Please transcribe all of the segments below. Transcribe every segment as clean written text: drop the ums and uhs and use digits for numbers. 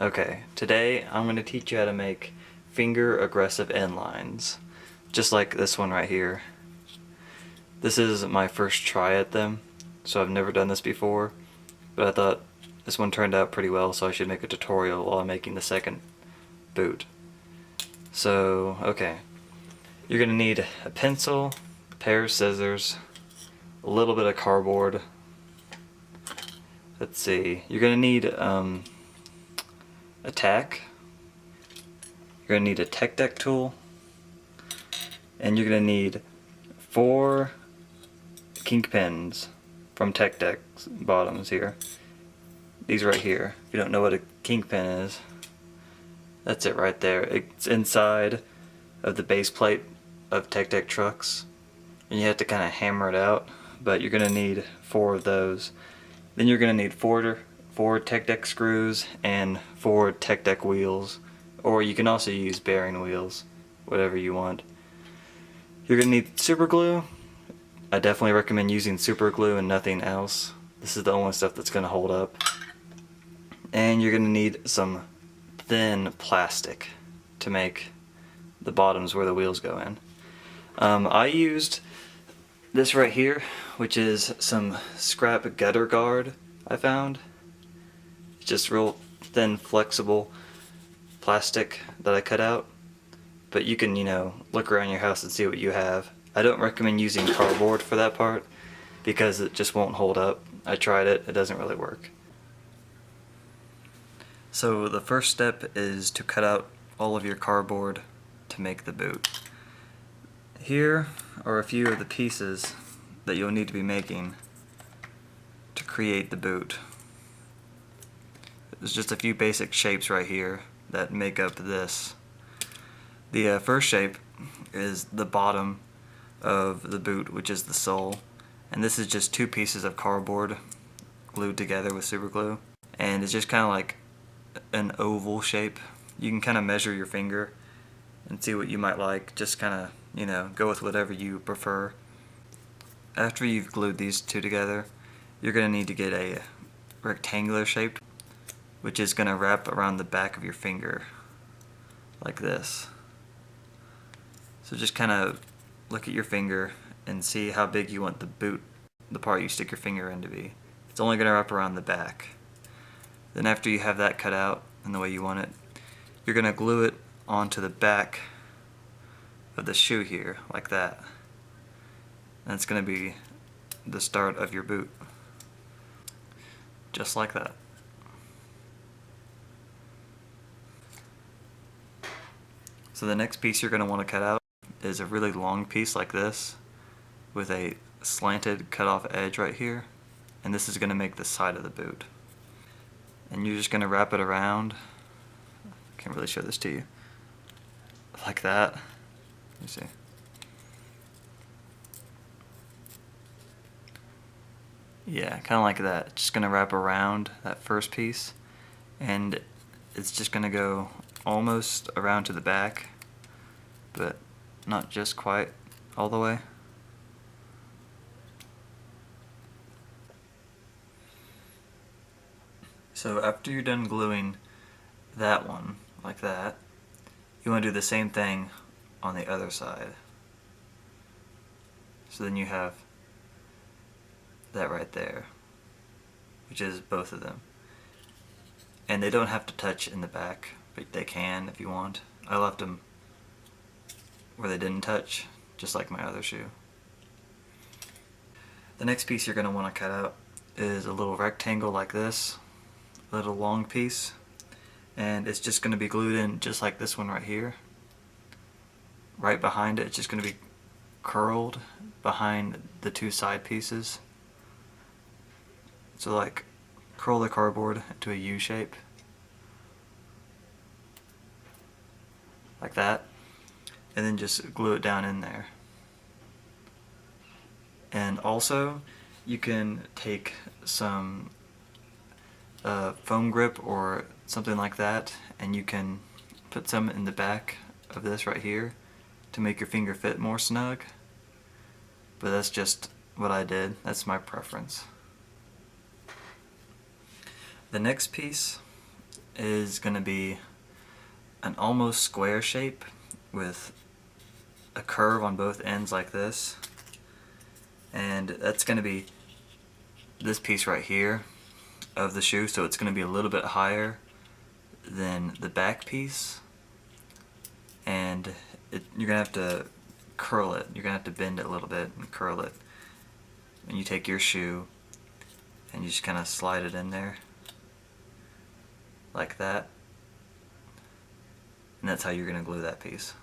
Okay, today I'm going to teach you how to make finger aggressive end lines, just like this one right here. This is my first try at them, so I've never done this before, but I thought this one turned out pretty well, so I should make a tutorial while I'm making the second boot. So, okay, you're going to need a pencil, a pair of scissors, a little bit of cardboard. Let's see, you're going to need a tack. You're going to need a tech deck tool, and you're going to need 4 kink pins from tech deck's bottoms here. These right here. If you don't know what a kink pin is, that's it right there. It's inside of the base plate of tech deck trucks, and you have to kind of hammer it out, but you're going to need 4 of those. Then you're going to need 4 tech deck screws and 4 tech deck wheels, or you can also use bearing wheels, whatever you want. You're going to need super glue. I definitely recommend using super glue and nothing else. This is the only stuff that's going to hold up. And you're going to need some thin plastic to make the bottoms where the wheels go in. I used this right here, which is some scrap gutter guard I found. It's just real thin, flexible plastic that I cut out. But you can, look around your house and see what you have. I don't recommend using cardboard for that part because it just won't hold up. I tried it, it doesn't really work. So the first step is to cut out all of your cardboard to make the boot. Here are a few of the pieces that you'll need to be making to create the boot. There's just a few basic shapes right here that make up this. The first shape is the bottom of the boot, which is the sole, and this is just 2 pieces of cardboard glued together with super glue, and it's just kind of like an oval shape. You can kind of measure your finger and see what you might like, just kind of go with whatever you prefer. After you've glued these 2 together, you're going to need to get a rectangular shape, which is going to wrap around the back of your finger like this. So just kind of look at your finger and see how big you want the boot, the part you stick your finger in, to be. It's only going to wrap around the back. Then after you have that cut out in the way you want it, you're going to glue it onto the back of the shoe here, like that. And it's going to be the start of your boot. Just like that. So the next piece you're going to want to cut out is a really long piece like this with a slanted cut off edge right here, and this is going to make the side of the boot. And you're just going to wrap it around. I can't really show this to you. Like that. Let me see. Yeah, kind of like that. Just going to wrap around that first piece, and it's just going to go almost around to the back, but not just quite all the way. So after you're done gluing that one like that, you want to do the same thing on the other side. So then you have that right there, which is both of them. And they don't have to touch in the back, but they can if you want. I left them where they didn't touch, just like my other shoe. The next piece you're going to want to cut out is a little rectangle like this, a little long piece, and it's just going to be glued in just like this one right here. Right behind it, it's just going to be curled behind the 2 side pieces. So like curl the cardboard into a U shape, like that, and then just glue it down in there. And also, you can take some foam grip or something like that, and you can put some in the back of this right here to make your finger fit more snug. But that's just what I did. That's my preference. The next piece is going to be an almost square shape with a curve on both ends like this, and that's going to be this piece right here of the shoe, so it's going to be a little bit higher than the back piece, and you're going to have to curl it. You're going to have to bend it a little bit and curl it. And you take your shoe and you just kind of slide it in there like that, and that's how you're going to glue that piece.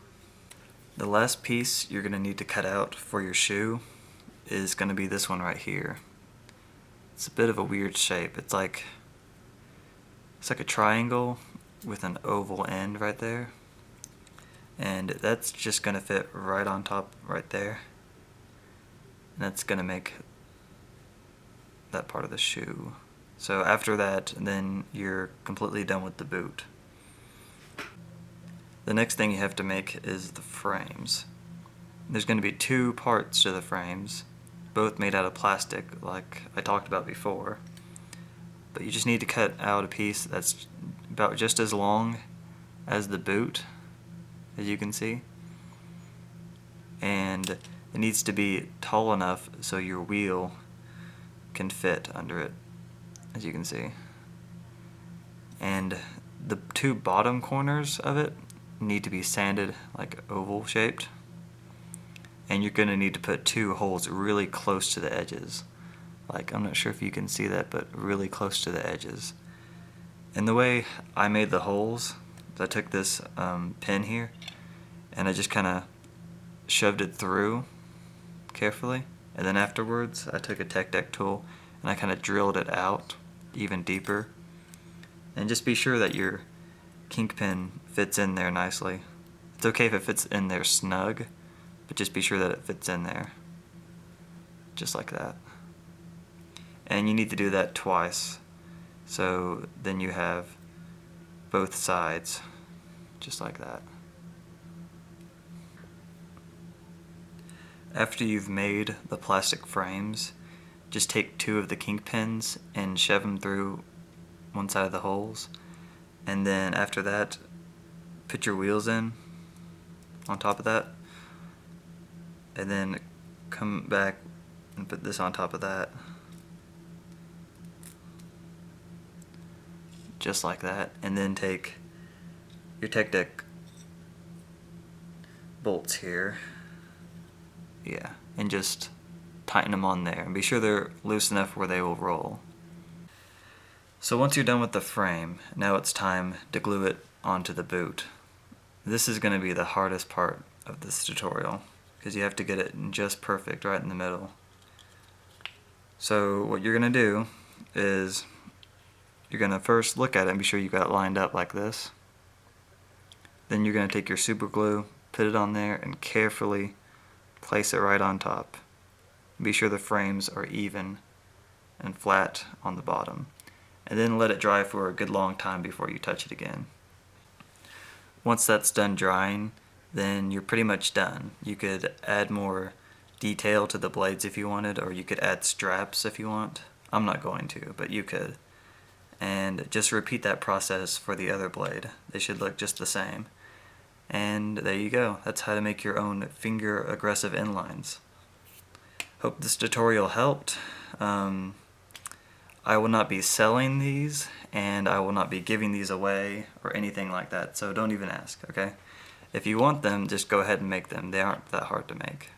The last piece you're going to need to cut out for your shoe is going to be this one right here. It's a bit of a weird shape. It's like a triangle with an oval end right there, and that's just going to fit right on top right there, and that's going to make that part of the shoe. So after that, then you're completely done with the boot. The next thing you have to make is the frames. There's going to be two parts to the frames, both made out of plastic like I talked about before. But you just need to cut out a piece that's about just as long as the boot, as you can see. And it needs to be tall enough so your wheel can fit under it, as you can see. And the two bottom corners of it need to be sanded like oval shaped, and you're going to need to put two holes really close to the edges. Like, I'm not sure if you can see that, but really close to the edges. And the way I made the holes, I took this pin here and I just kind of shoved it through carefully, and then afterwards I took a tech deck tool and I kind of drilled it out even deeper. And just be sure that your kink pin fits in there nicely. It's okay if it fits in there snug, but just be sure that it fits in there, just like that. And you need to do that twice, so then you have both sides, just like that. After you've made the plastic frames, just take two of the kink pins and shove them through one side of the holes, and then after that put your wheels in on top of that, and then come back and put this on top of that, just like that, and then take your tech deck bolts here, and just tighten them on there and be sure they're loose enough where they will roll. So once you're done with the frame, now it's time to glue it onto the boot. This is going to be the hardest part of this tutorial, because you have to get it just perfect right in the middle. So what you're going to do is you're going to first look at it and be sure you got it lined up like this. Then you're going to take your super glue, put it on there, and carefully place it right on top. Be sure the frames are even and flat on the bottom, and then let it dry for a good long time before you touch it again. Once that's done drying, then you're pretty much done. You could add more detail to the blades if you wanted, or you could add straps if you want. I'm not going to, but you could. And just repeat that process for the other blade. They should look just the same. And there you go. That's how to make your own finger aggressive inlines. Hope this tutorial helped. I will not be selling these, and I will not be giving these away or anything like that, so don't even ask, okay? If you want them, just go ahead and make them. They aren't that hard to make.